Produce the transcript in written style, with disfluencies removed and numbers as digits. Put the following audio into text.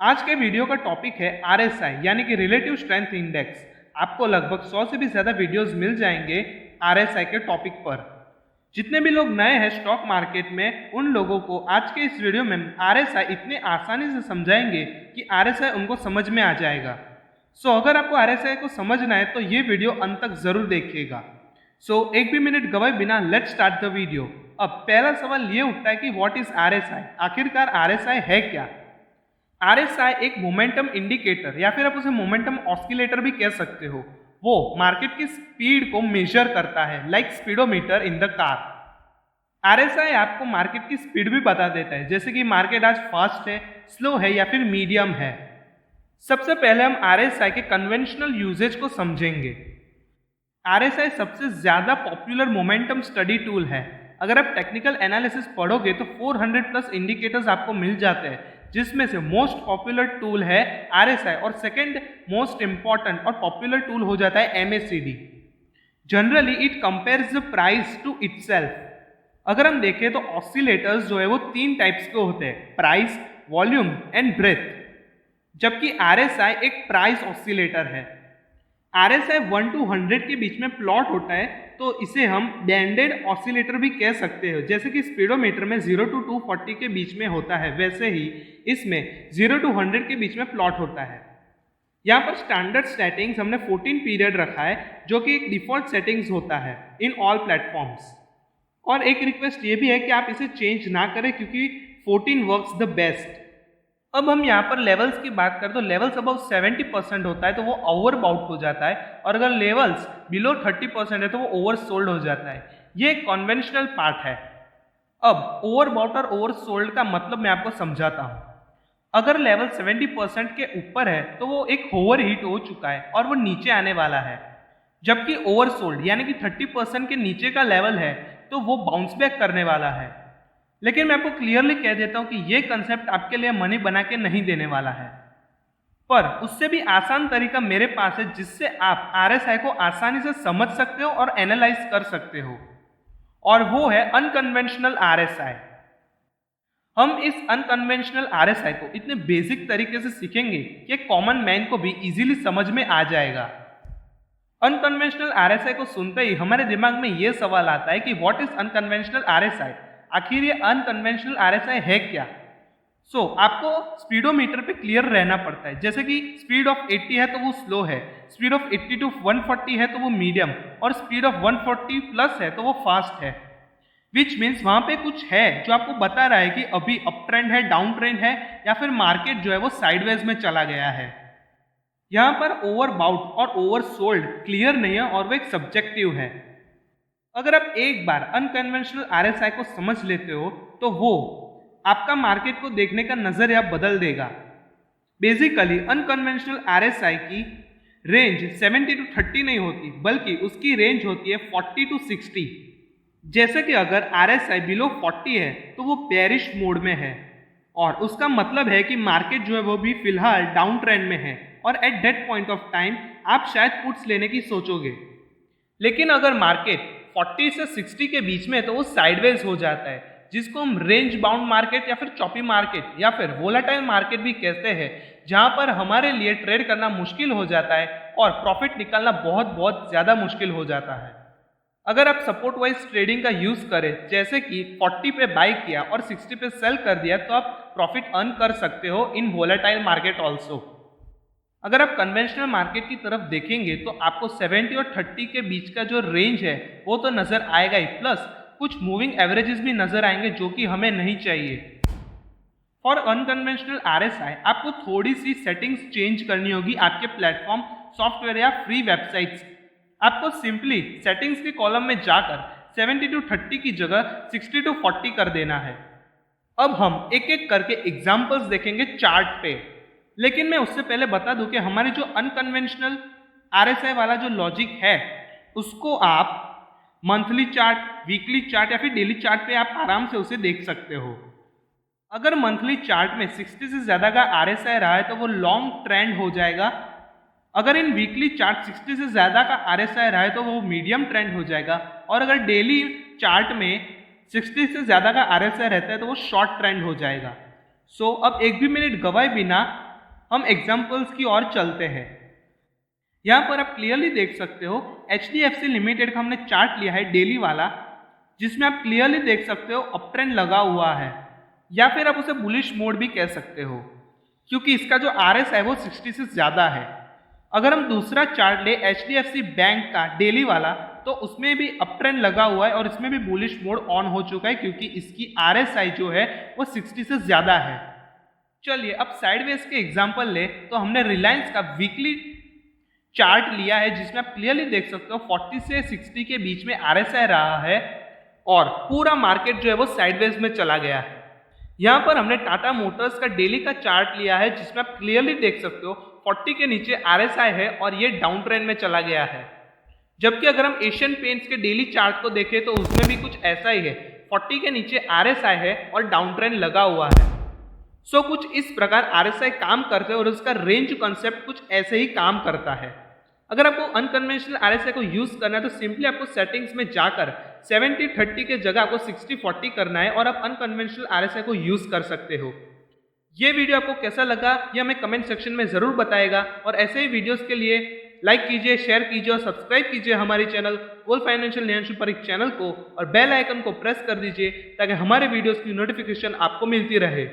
आज के वीडियो का टॉपिक है आरएसआई यानी कि रिलेटिव स्ट्रेंथ इंडेक्स। आपको लगभग 100 से भी ज़्यादा वीडियोस मिल जाएंगे आरएसआई के टॉपिक पर। जितने भी लोग नए हैं स्टॉक मार्केट में, उन लोगों को आज के इस वीडियो में आरएसआई इतने आसानी से समझाएंगे कि आरएसआई उनको समझ में आ जाएगा। अगर आपको आरएसआई को समझना है तो ये वीडियो अंत तक जरूर देखिएगा। एक भी मिनट गवाए बिना लेट्स स्टार्ट द वीडियो। अब पहला सवाल ये उठता है कि व्हाट इज आरएसआई, आखिरकार आरएसआई है क्या। आरएसआई एक मोमेंटम इंडिकेटर या फिर आप उसे मोमेंटम ऑस्किलेटर भी कह सकते हो। वो मार्केट की स्पीड को मेजर करता है, like speedometer in the car. RSI आपको मार्केट की स्पीड भी बता देता है, जैसे कि मार्केट आज फास्ट है, स्लो है या फिर मीडियम है। सबसे पहले हम आरएसआई के कन्वेंशनल यूजेज को समझेंगे। आरएसआई सबसे ज्यादा पॉपुलर मोमेंटम स्टडी टूल है। अगर आप टेक्निकल एनालिसिस पढ़ोगे तो 400 प्लस इंडिकेटर्स आपको मिल जाते हैं, जिसमें से मोस्ट पॉपुलर टूल है आरएसआई और सेकंड मोस्ट इंपॉर्टेंट और पॉपुलर टूल हो जाता है MACD. Generally it compares the price to itself. अगर हम देखें तो ऑसिलेटर्स जो है वो 3 टाइप्स के होते हैं, प्राइस, वॉल्यूम एंड ब्रेथ, जबकि आरएसआई एक प्राइस ऑसिलेटर है। आरएसआई 1 to 100 के बीच में प्लॉट होता है, तो इसे हम बैंडेड ऑसिलेटर भी कह सकते हैं। जैसे कि स्पीडोमीटर में 0 to 240 के बीच में होता है, वैसे ही इसमें 0 to 100 के बीच में प्लॉट होता है। यहाँ पर स्टैंडर्ड सेटिंग्स हमने 14 पीरियड रखा है, जो कि एक डिफॉल्ट सेटिंग्स होता है इन ऑल प्लेटफॉर्म्स। और एक रिक्वेस्ट ये भी है कि आप इसे चेंज ना करें, क्योंकि 14 वर्क्स द बेस्ट। अब हम यहाँ पर लेवल्स की बात करें तो लेवल्स अबाउट 70% होता है तो वो ओवरबाउट हो जाता है, और अगर लेवल्स बिलो 30% है तो वो ओवरसोल्ड हो जाता है। ये एक कन्वेंशनल पार्ट है। अब ओवरबाउट और ओवरसोल्ड का मतलब मैं आपको समझाता हूँ। अगर लेवल 70% के ऊपर है तो वो एक ओवर हीट हो चुका है और वो नीचे आने वाला है, जबकि ओवरसोल्ड यानी कि 30% के नीचे का लेवल है तो वो बाउंस बैक करने वाला है। लेकिन मैं आपको क्लियरली कह देता हूं कि ये कंसेप्ट आपके लिए मनी बना के नहीं देने वाला है, पर उससे भी आसान तरीका मेरे पास है जिससे आप आरएसआई को आसानी से समझ सकते हो और एनालाइज कर सकते हो, और वो है अनकन्वेंशनल आरएसआई। हम इस अनकन्वेंशनल आरएसआई को इतने बेसिक तरीके से सीखेंगे कि कॉमन मैन को भी इजीली समझ में आ जाएगा। अनकन्वेंशनल आरएसआई को सुनते ही हमारे दिमाग में ये सवाल आता है कि व्हाट इज अनकन्वेंशनल आरएसआई, आखिर ये अनकन्वेंशनल आरएसआई है क्या। आपको स्पीडोमीटर पे क्लियर रहना पड़ता है। जैसे कि स्पीड ऑफ 80 है तो वो स्लो है, स्पीड ऑफ 80 to 140 है तो वो मीडियम, और स्पीड ऑफ 140 प्लस है तो वो फास्ट है। विच मीन्स वहां पे कुछ है जो आपको बता रहा है कि अभी अप ट्रेंड है, डाउन ट्रेंड है, या फिर मार्केट जो है वो साइडवेज में चला गया है। यहाँ पर ओवरबाउट और ओवरसोल्ड क्लियर नहीं है और वो एक सब्जेक्टिव है। अगर आप एक बार अनकन्वेंशनल आरएसआई को समझ लेते हो तो वो आपका मार्केट को देखने का नजरिया बदल देगा। बेसिकली अनकन्वेंशनल आरएसआई की रेंज 70 to 30 नहीं होती, बल्कि उसकी रेंज होती है 40 to 60। जैसे कि अगर आरएसआई बिलो 40 है तो वो बेरिश मोड में है, और उसका मतलब है कि मार्केट जो है वो भी फिलहाल डाउन ट्रेंड में है, और at that point of time आप शायद पुट्स लेने की सोचोगे। लेकिन अगर मार्केट 40 से 60 के बीच में है तो वो साइडवेज हो जाता है, जिसको हम रेंज बाउंड मार्केट या फिर चॉपी मार्केट या फिर वोलेटाइल मार्केट भी कहते हैं, जहां पर हमारे लिए ट्रेड करना मुश्किल हो जाता है और प्रॉफिट निकालना बहुत बहुत ज्यादा मुश्किल हो जाता है। अगर आप सपोर्ट वाइज ट्रेडिंग का यूज करें, जैसे कि 40 पे बाय किया और 60 पे सेल कर दिया, तो आप प्रॉफिट अर्न कर सकते हो इन वोलेटाइल मार्केट ऑल्सो। अगर आप कन्वेंशनल मार्केट की तरफ देखेंगे तो आपको 70 और 30 के बीच का जो रेंज है वो तो नजर आएगा ही, प्लस कुछ मूविंग एवरेजेस भी नजर आएंगे जो कि हमें नहीं चाहिए। फॉर अनकन्वेंशनल आरएसआई आपको थोड़ी सी सेटिंग्स चेंज करनी होगी आपके प्लेटफॉर्म, सॉफ्टवेयर या फ्री वेबसाइट्स। आपको सिंपली सेटिंग्स के कॉलम में जाकर 70 to 30 की जगह 60 to 40 कर देना है। अब हम एक एक करके एग्जाम्पल्स देखेंगे चार्ट पे, लेकिन मैं उससे पहले बता दूं कि हमारी जो अनकन्वेंशनल आरएसआई वाला जो लॉजिक है उसको आप मंथली चार्ट, वीकली चार्ट या फिर डेली चार्ट पे आप आराम से उसे देख सकते हो। अगर मंथली चार्ट में 60 से ज्यादा का आरएसआई रहा है तो वो लॉन्ग ट्रेंड हो जाएगा। अगर इन वीकली चार्ट 60 से ज्यादा का आरएसआई रहा है तो वो मीडियम ट्रेंड हो जाएगा, और अगर डेली चार्ट में 60 से ज्यादा का आरएसआई रहता है तो वो शॉर्ट ट्रेंड हो जाएगा। अब एक भी मिनट गवाए बिना हम एग्जाम्पल्स की ओर चलते हैं। यहाँ पर आप क्लियरली देख सकते हो HDFC लिमिटेड का हमने चार्ट लिया है डेली वाला, जिसमें आप क्लियरली देख सकते हो अप ट्रेंड लगा हुआ है, या फिर आप उसे बुलिश मोड भी कह सकते हो, क्योंकि इसका जो RSI है वो 60 से ज़्यादा है। अगर हम दूसरा चार्ट ले HDFC बैंक का डेली वाला, तो उसमें भी अप ट्रेंड लगा हुआ है और इसमें भी बुलिश मोड ऑन हो चुका है, क्योंकि इसकी RSI जो है वो 60 से ज़्यादा है। चलिए अब साइडवेज के एग्जाम्पल ले, तो हमने रिलायंस का वीकली चार्ट लिया है, जिसमें आप क्लियरली देख सकते हो 40 से 60 के बीच में RSI रहा है और पूरा मार्केट जो है वो साइडवेज में चला गया है। यहाँ पर हमने टाटा मोटर्स का डेली का चार्ट लिया है, जिसमें आप क्लियरली देख सकते हो 40 के नीचे RSI है और ये डाउन ट्रेंड में चला गया है। जबकि अगर हम एशियन पेंट्स के डेली चार्ट को देखें तो उसमें भी कुछ ऐसा ही है, 40 के नीचे RSI है और डाउन ट्रेंड लगा हुआ है। सो कुछ इस प्रकार RSI काम करते हैं और उसका रेंज कॉन्सेप्ट कुछ ऐसे ही काम करता है। अगर आपको अनकन्वेंशनल RSI को यूज करना है तो सिंपली आपको सेटिंग्स में जाकर 70-30 के जगह आपको 60-40 करना है और आप अनकन्वेंशनल RSI को यूज कर सकते हो। ये वीडियो आपको कैसा लगा ये हमें कमेंट सेक्शन में जरूर बताएगा, और ऐसे ही वीडियोस के लिए लाइक कीजिए, शेयर कीजिए और सब्सक्राइब कीजिए हमारी channel gold financial Nihanshu Parikh channel को, और बेल आइकन को प्रेस कर दीजिए ताकि हमारे वीडियोस की नोटिफिकेशन आपको मिलती रहे।